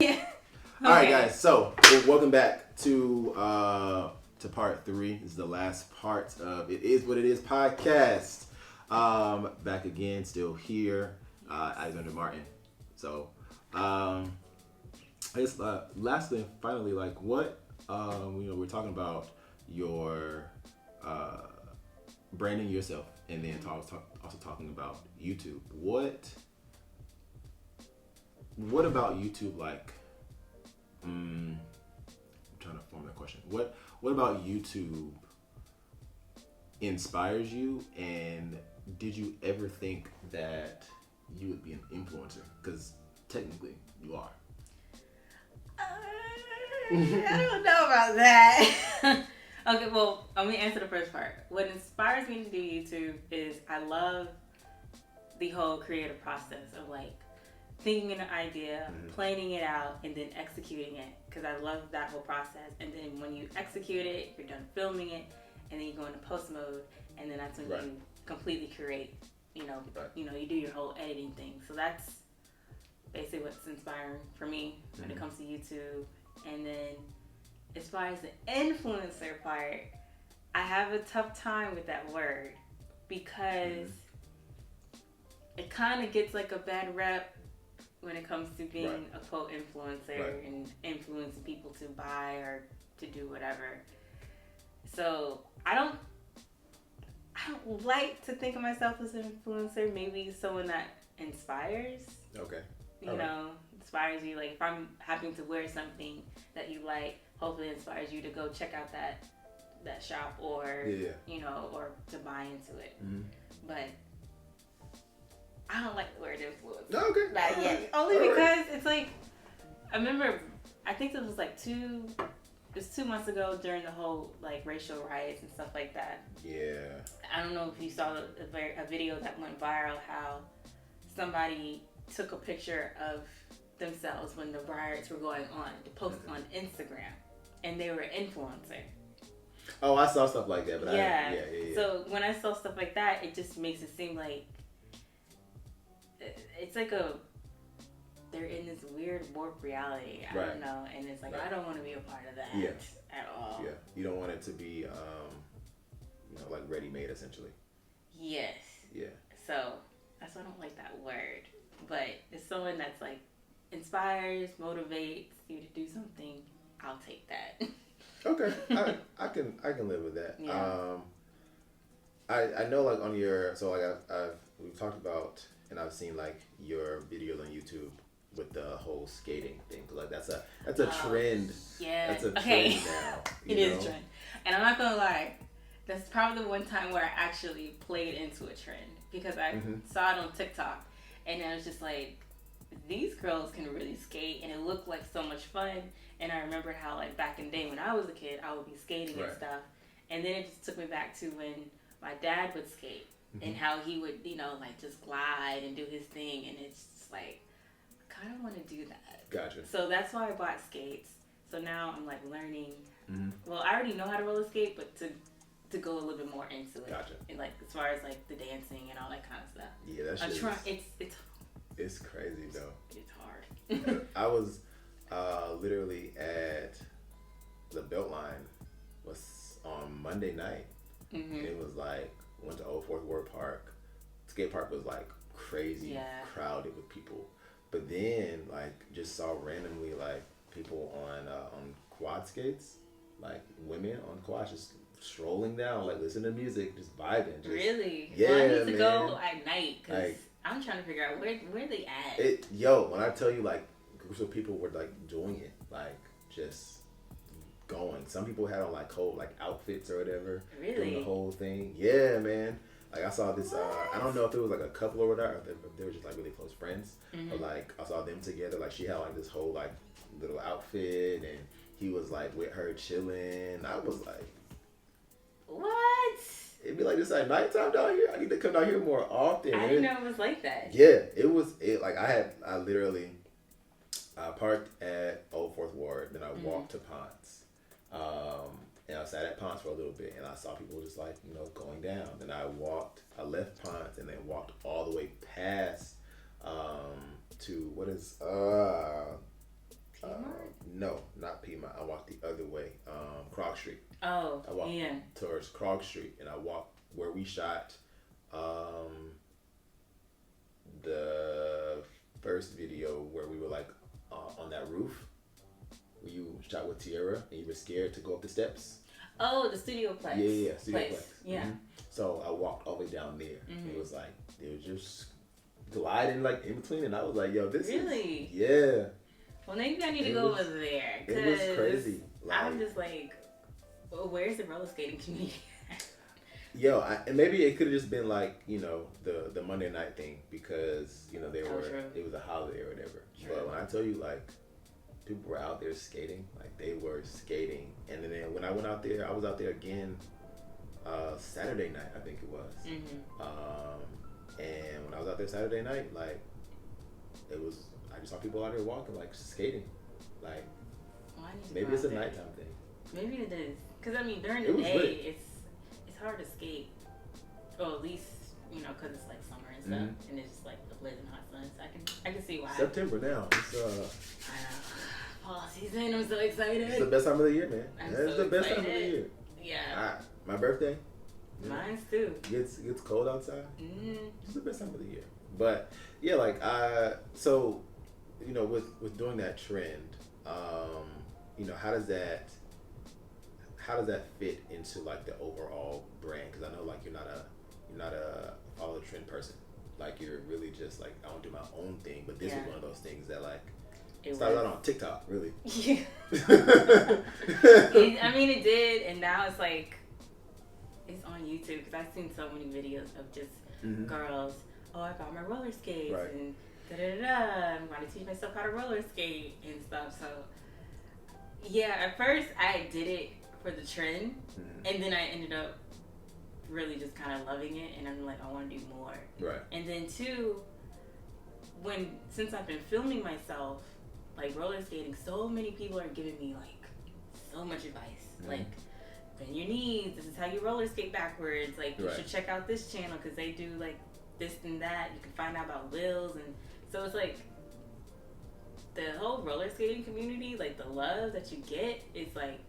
Yeah. All right, guys. So welcome back to part 3. This is the last part of It Is What It Is podcast. Back again, still here. Alexandra Martin. So, I guess lastly and finally, like what we're talking about your branding yourself, and then also talking about YouTube. What about YouTube like? I'm trying to form that question. What about YouTube inspires you, and did you ever think that you would be an influencer? Because technically, you are. I don't know about that. Okay, well, let me answer the first part. What inspires me to do YouTube is I love the whole creative process of like thinking an idea, planning it out, and then executing it. Because I love that whole process. And then when you execute it, you're done filming it, and then you go into post mode, and then that's when you completely create. You do your whole editing thing. So that's basically what's inspiring for me when it comes to YouTube. And then as far as the influencer part, I have a tough time with that word because it kind of gets like a bad rep when it comes to being a quote influencer and influencing people to buy or to do whatever. So I don't like to think of myself as an influencer. Maybe someone that inspires. Okay. Inspires you. Like if I'm having to wear something that you like, hopefully it inspires you to go check out that shop or or to buy into it. But I don't like the word influence. No, okay. Not yet. Only because it's like I remember I think it was like 2 months ago during the whole like racial riots and stuff like that. Yeah. I don't know if you saw a video that went viral how somebody took a picture of themselves when the riots were going on to post on Instagram, and they were an influencer. Oh, I saw stuff like that, but yeah. So when I saw stuff like that, it just makes it seem like it's like they're in this weird warped reality. I don't know, and it's like I don't want to be a part of that at all. Yeah, you don't want it to be like ready made essentially. Yes. Yeah. So that's why I don't like that word. But it's someone that's like inspires, motivates you to do something. I'll take that. Okay, I can live with that. Yeah. I know like on your we've talked about and I've seen like your videos on YouTube with the whole skating thing. Like that's a trend. Yeah. That's a trend now. It is a trend, and I'm not gonna lie. That's probably the one time where I actually played into a trend because I saw it on TikTok. And I was just like, these girls can really skate, and it looked like so much fun. And I remembered how, like, back in the day when I was a kid, I would be skating and stuff. And then it just took me back to when my dad would skate and how he would, like, just glide and do his thing. And it's just like, I kind of want to do that. Gotcha. So that's why I bought skates. So now I'm, like, learning. Well, I already know how to roller skate, but to go a little bit more into it. Gotcha. And like as far as like the dancing and all that kind of stuff. Yeah, that's I'm trying. It's crazy though. It's hard. I was literally at the Beltline was on Monday night. It was like went to Old Fourth Ward Park. Skate park was like crazy crowded with people. But then like just saw randomly like people on quad skates, like women on quads just strolling down, like listening to music, just vibing. Really? Yeah, well, I need to go at night because like, I'm trying to figure out where they at. When I tell you, like groups of people were like doing it, like just going. Some people had on like whole like outfits or whatever. Really? Doing the whole thing. Yeah, man. Like I saw this. I don't know if it was like a couple or whatever, or if they were just like really close friends. But like I saw them together. Like she had like this whole like little outfit, and he was like with her chilling. I was like, what? It'd be like this at nighttime down here. I need to come down here more often. I didn't know it was like that. Yeah, it was. Like I literally parked at Old Fourth Ward, then I walked to Ponce. And I sat at Ponce for a little bit, and I saw people just like, going down. Then I left Ponce, and then walked all the way past to what is no, not Piedmont. I walked the other way, Krog Street. Oh, I walked yeah. towards Krog Street, and I walked where we shot the first video where we were like on that roof. Where you shot with Tierra, and you were scared to go up the steps. Oh, the studio plex. Yeah, studio plex. Yeah. Mm-hmm. So I walked all the way down there. Mm-hmm. It was like they were just gliding like in between, and I was like, "Yo, this really? Yeah." Well, maybe I need to go over there. It was crazy. Like, I'm just like, well, where's the roller skating community? Yo, and maybe it could have just been like, you know, the Monday night thing because, you know, it was a holiday or whatever. True. But when I tell you, like, people were out there skating, like they were skating. And then when I went out there, I was out there again Saturday night, I think it was. Mm-hmm. And when I was out there Saturday night, like, I just saw people out there walking, like, skating. Like, maybe it's a nighttime thing. Maybe it is. Because, I mean, during the day, it's hard to skate. Well, at least, you know, because it's, like, summer and stuff. Mm-hmm. And it's just, like, the blazing hot sun. So I can see why. September now. It's, I know. Fall season. I'm so excited. It's the best time of the year, man. It's the best time of the year. Yeah. My birthday. Mine's too. It gets cold outside. Mm-hmm. It's the best time of the year. But, yeah, like, so, you know, with doing that trend, you know, how does that fit into like the overall brand? Because I know like you're not a follow the trend person. Like you're really just like I want to do my own thing. But this was one of those things that like started out on TikTok, really. Yeah. I mean, it did, and now it's like it's on YouTube because I've seen so many videos of just girls. Oh, I got my roller skates and I'm going to teach myself how to roller skate and stuff. So yeah, at first I did it for the trend, and then I ended up really just kind of loving it, and I'm like, I want to do more. Right. And then two, since I've been filming myself, like roller skating, so many people are giving me like so much advice, like bend your knees. This is how you roller skate backwards. Like you should check out this channel because they do like this and that. You can find out about wheels, and so it's like the whole roller skating community, like the love that you get is like,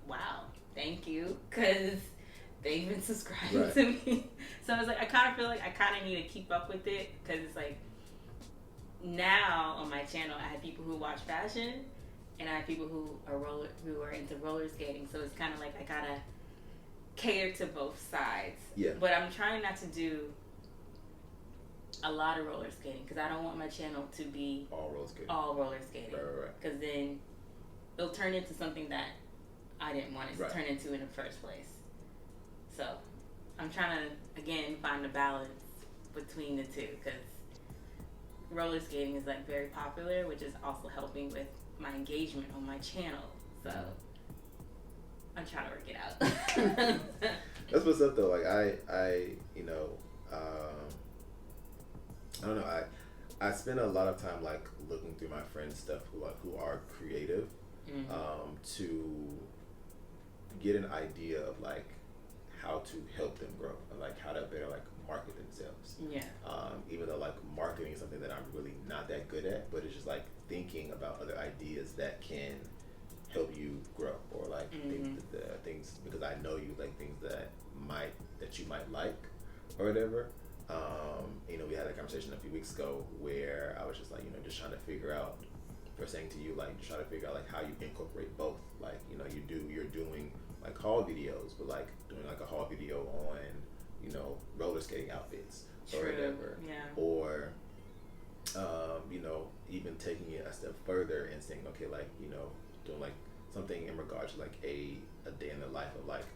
wow, thank you, because they've been subscribing to me. So it's like I kind of feel like I kind of need to keep up with it because it's like now on my channel I have people who watch fashion and I have people who are into roller skating. So it's kind of like I gotta cater to both sides. Yeah. But I'm trying not to do a lot of roller skating because I don't want my channel to be all roller skating. Right. Because then it'll turn into something that I didn't want it to turn into in the first place. So I'm trying to again find a balance between the two because roller skating is like very popular, which is also helping with my engagement on my channel. So I'm trying to work it out. That's what's up though. Like I you know, I don't know. I spend a lot of time like looking through my friends' stuff who are creative, to get an idea of like how to help them grow and like how to better like market themselves. Yeah. Even though like marketing is something that I'm really not that good at, but it's just like thinking about other ideas that can help you grow or like things because I know you like things that you might like or whatever. You know, we had a conversation a few weeks ago where I was just like, you know, just trying to figure out, for saying to you, like, just trying to figure out like how you incorporate both. Like, you know, you're doing like haul videos, but like doing like a haul video on, you know, roller skating outfits or whatever. Yeah. Or, you know, even taking it a step further and saying, okay, like, you know, doing like something in regards to like a day in the life of like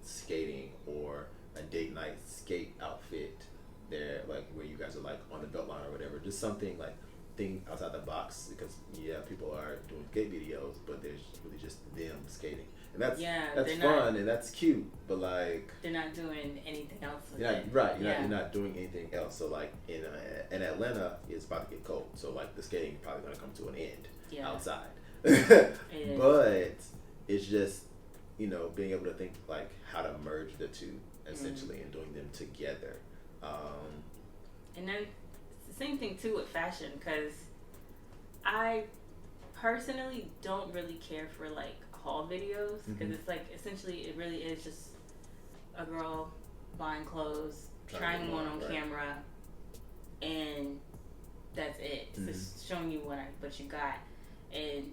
skating or a date night skate outfit there, like where you guys are like on the belt line or whatever. Just something like think outside the box because people are doing skate videos, but there's really just them skating. And that's fun and that's cute, but like they're not doing anything else with it. You're not doing anything else. So like in Atlanta, it's about to get cold. So like the skating is probably gonna come to an end outside. But it's just, you know, being able to think like how to merge the two essentially and doing them together. And then it's the same thing too with fashion because I personally don't really care for like haul videos because it's like essentially it really is just a girl buying clothes, trying them on camera, and that's it. It's just showing you what you got, and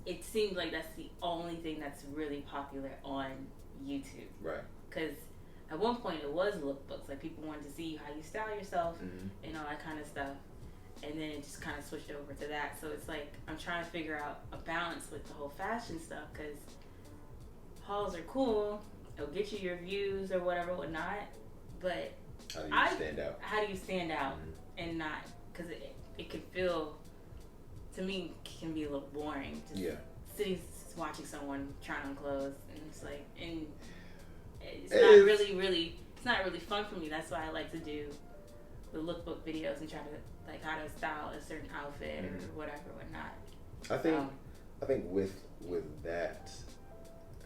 it seems like that's the only thing that's really popular on YouTube. Right. Because at one point it was lookbooks, like people wanted to see how you style yourself and all that kind of stuff. And then it just kind of switched over to that. So it's like I'm trying to figure out a balance with the whole fashion stuff because hauls are cool. It'll get you your views or whatnot. But how do you stand out? How do you stand out and not? Because it can feel, to me, can be a little boring. Just sitting watching someone try on clothes and it's like, and it's not really fun for me. That's why I like to do the lookbook videos and try to like how to style a certain outfit or whatnot. I think with that,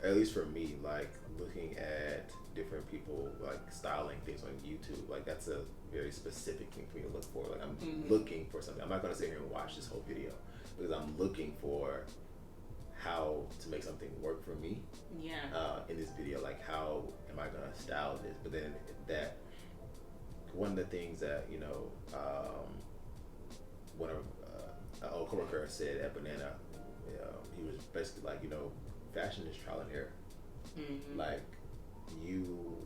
at least for me, like looking at different people like styling things on YouTube, like that's a very specific thing for me to look for. Like I'm looking for something. I'm not gonna sit here and watch this whole video because I'm looking for how to make something work for me. In this video, like how am I gonna style this? But then that one of the things that one of an old coworker said at Banana, he was basically like, fashion is trial and error. Like you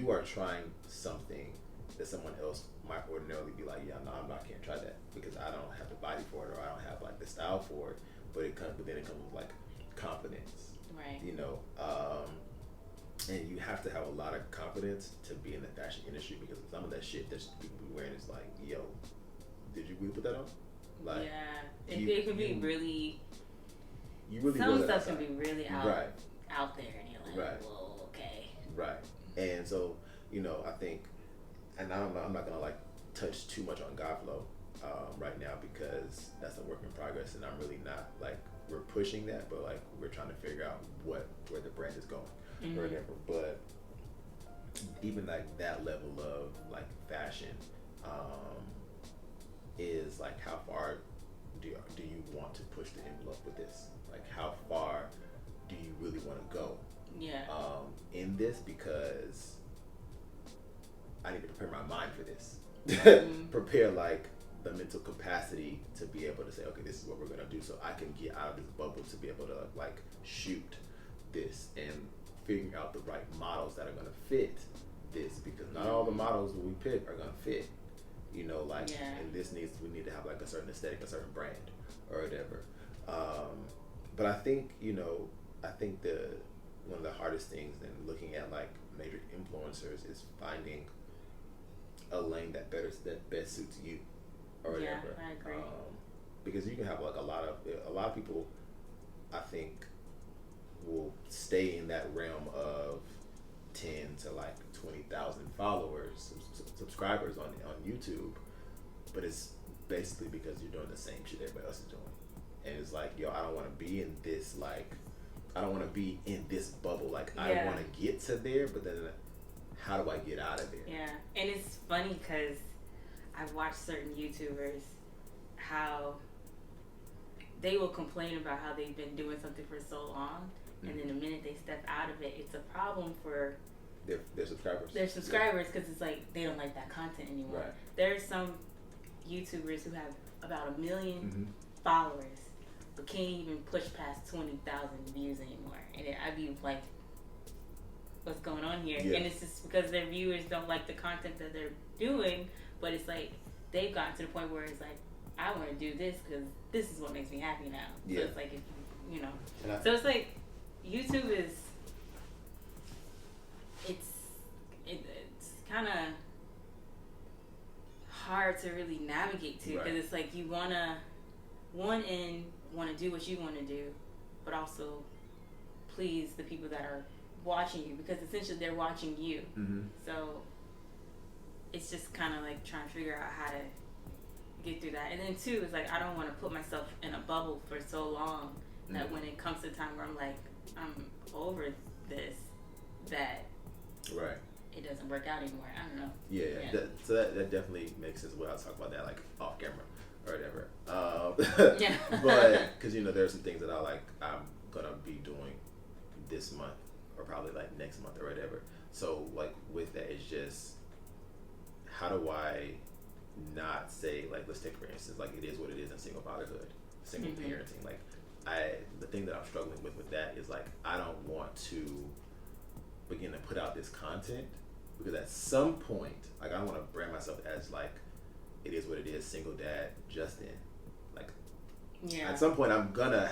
are trying something that someone else might ordinarily be like, I can't try that because I don't have the body for it or I don't have like the style for it. But then it comes with like confidence, right? And you have to have a lot of confidence to be in the fashion industry because some of that shit that people be wearing is like, yo, did you really put that on? Like, it can be really. You really some stuff can be really out there, and you're like, whoa, okay. Right, and so I think, and I'm not gonna like touch too much on Godflow right now because that's a work in progress, and I'm really not like we're pushing that, but like we're trying to figure out where the brand is going or whatever. But even like that level of like fashion is like how far do you want to push the envelope with this? Like how far do you really want to go in this? Because I need to prepare my mind for this. Prepare like the mental capacity to be able to say, okay, this is what we're gonna do, so I can get out of this bubble to be able to like shoot this and figuring out the right models that are gonna fit this, because not all the models that we pick are gonna fit. And we need to have like a certain aesthetic, a certain brand, or whatever. But I think one of the hardest things in looking at like major influencers is finding a lane that best suits you, or whatever. I agree. Because you can have like a lot of people, I think, will stay in that realm of 10 to like 20,000 followers, subscribers on YouTube, but it's basically because you're doing the same shit everybody else is doing, and it's like, yo, I don't want to be in this bubble. Like I want to get to there, but then how do I get out of there? Yeah, and it's funny because I've watched certain YouTubers how they will complain about how they've been doing something for so long, and then the minute they step out of it, it's a problem for their subscribers. Their subscribers, because it's like they don't like that content anymore. Right. There's some YouTubers who have about 1 million followers, but can't even push past 20,000 views anymore. And I'd be like, what's going on here? Yeah. And it's just because their viewers don't like the content that they're doing, but it's like they've gotten to the point where it's like, I want to do this because this is what makes me happy now. Yeah. So it's like, so it's like YouTube is, it's kind of hard to really navigate to, because it's like you want to do what you want to do, but also please the people that are watching you, because essentially they're watching you. So it's just kind of like trying to figure out how to get through that. And then too, it's like I don't want to put myself in a bubble for so long that when it comes to time where I'm like, I'm over this, that it doesn't work out anymore. I don't know. So that definitely makes sense. Well, I'll talk about that like off camera. or whatever. Yeah. But because there's some things that I'm gonna be doing this month or probably like next month or whatever. So like with that, it's just how do I not say like, let's take for instance, like it is what it is in single fatherhood, single parenting. Like the thing that I'm struggling with that is like I don't want to begin to put out this content because at some point, like I don't want to brand myself as like it is what it is, single dad Justin. Like at some point I'm gonna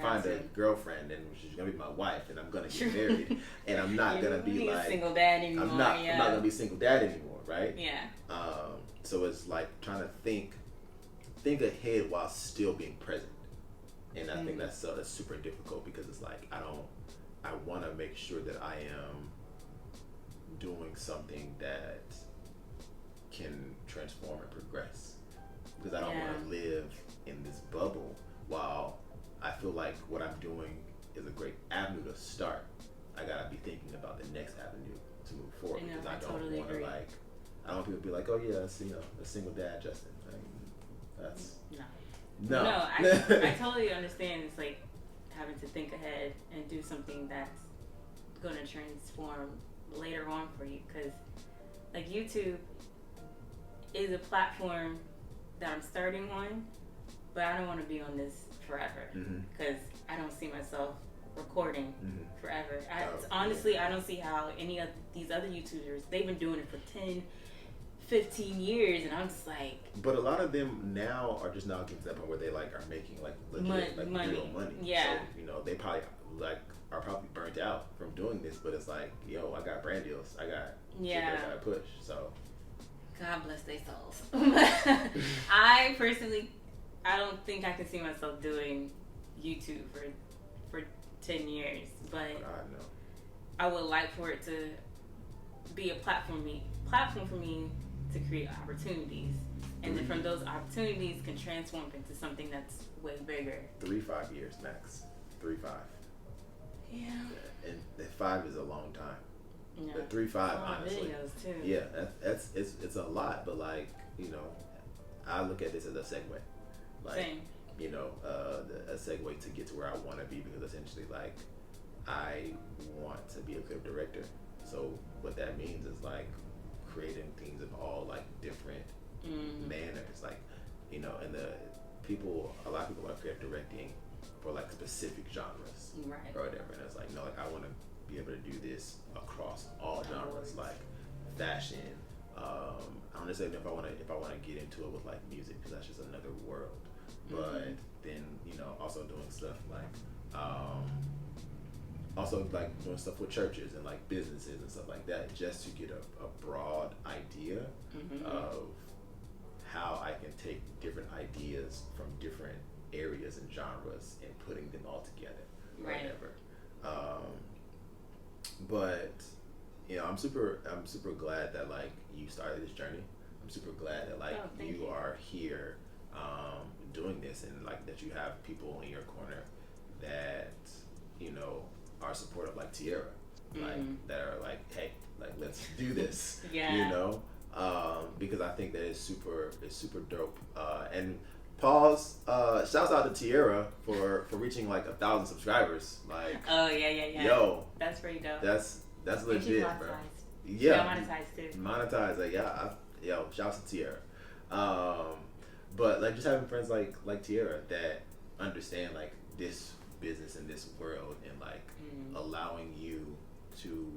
find a girlfriend and she's gonna be my wife and I'm gonna get married and I'm not gonna be like single dad anymore. I'm not gonna be single dad anymore, right? Yeah. So it's like trying to think ahead while still being present. And I think that's super difficult because it's like I want to make sure that I am doing something that can transform and progress because I don't want to live in this bubble while I feel like what I'm doing is a great avenue to start. I gotta be thinking about the next avenue to move forward because I don't want to like I don't want people to be like, oh yeah, that's a single dad Justin. Like, that's no. I totally understand. It's like having to think ahead and do something that's going to transform later on for you. Because like YouTube is a platform that I'm starting on, but I don't want to be on this forever because I don't see myself recording forever. Honestly, I don't see how any of these other YouTubers, they've been doing it for 10, 15 years, and I'm just like. But a lot of them now are just now getting to that point where they like are making like legit real money. Yeah. So they probably like are probably burnt out from doing this, but it's like, yo, I got brand deals, I got shit that I gotta push. So. God bless their souls. I personally, I don't think I can see myself doing YouTube for 10 years, but I would like for it to be a platform for me to create opportunities, and then from those opportunities can transform into something that's way bigger. 3-5 years max. 3-5. Yeah. And 5 is a long time. Yeah. But 3-5, honestly. Videos too. Yeah, it's a lot, but like I look at this as a segue. Like, Same. A segue to get to where I want to be because essentially like I want to be a clip director. So what that means is like creating things in all like different manners, like and a lot of people are creative directing for like specific genres, right, or whatever. And it's like, no, like I want to be able to do this across all genres, like fashion. I don't necessarily know if I want to get into it with like music because that's just another world. But then also doing stuff like also like doing stuff with churches and like businesses and stuff like that, just to get a broad idea of how I can take different ideas from different areas and genres and putting them all together, right, whatever. But I'm super glad that like you started this journey. I'm super glad that like you are here doing this, and like that you have people in your corner that are supportive, like Tierra, like that are like, hey, like let's do this. Because I think that it's super dope. And pause. Shouts out to Tierra for reaching like 1,000 subscribers. Like, oh yeah. Yo, that's pretty dope. That's legit, bro. Yeah, monetized too. Monetized, like shouts to Tierra. But like just having friends like Tierra that understand like this business and this world and like allowing you to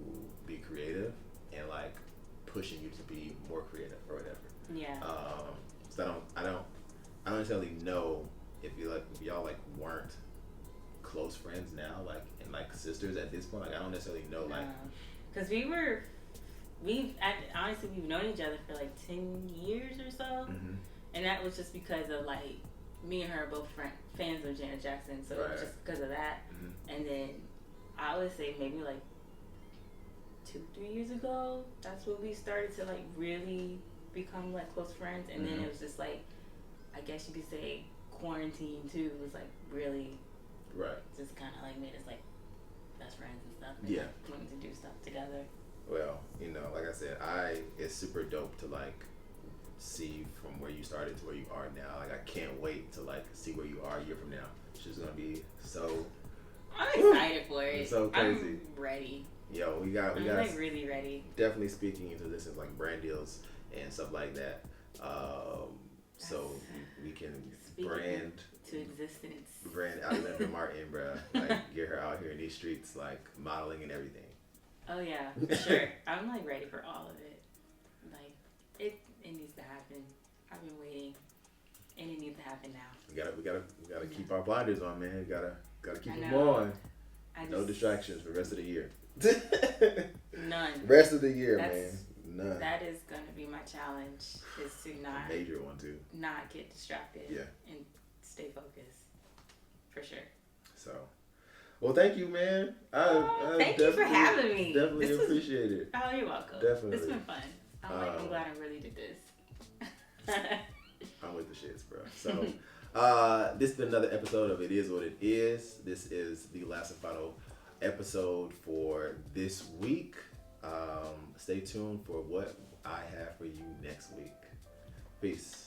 be creative and like pushing you to be more creative or whatever. Yeah. So I don't necessarily know if y'all like weren't close friends now, like and like sisters at this point. Like I don't necessarily know, like because we've known each other for like 10 years or so, and that was just because of like me and her are both fans of Janet Jackson, so it was just because of that. And then I would say maybe like 2-3 years ago, that's when we started to like really become like close friends. And then it was just like, I guess you could say quarantine too was like really just kind of like made us like best friends and stuff, and like, wanting to do stuff together. Well, like I said, it's super dope to like see from where you started to where you are now. Like I can't wait to like see where you are a year from now. It's just gonna be so. I'm excited for it. It's so crazy. I'm ready. Yo, we got like really ready. Definitely speaking into this as like brand deals and stuff like that. So we can brand to existence. Brand Alexandra Martin, bruh. Like get her out here in these streets, like modeling and everything. Oh yeah, for sure. I'm like ready for all of it. Like it needs to happen. I've been waiting, and it needs to happen now. We gotta keep our blinders on, man. We gotta keep them on. No distractions for the rest of the year. None. Rest of the year, man. None. That is gonna be my challenge. Is to not a major one too. Not get distracted. Yeah. And stay focused. For sure. So, well, thank you, man. Thank you for having me. Definitely appreciate it. Oh, you're welcome. Definitely. It's been fun. I'm glad I really did this. I'm with the shits, bro. So, this has been another episode of It Is What It Is. This is the last and final episode for this week. Stay tuned for what I have for you next week. Peace.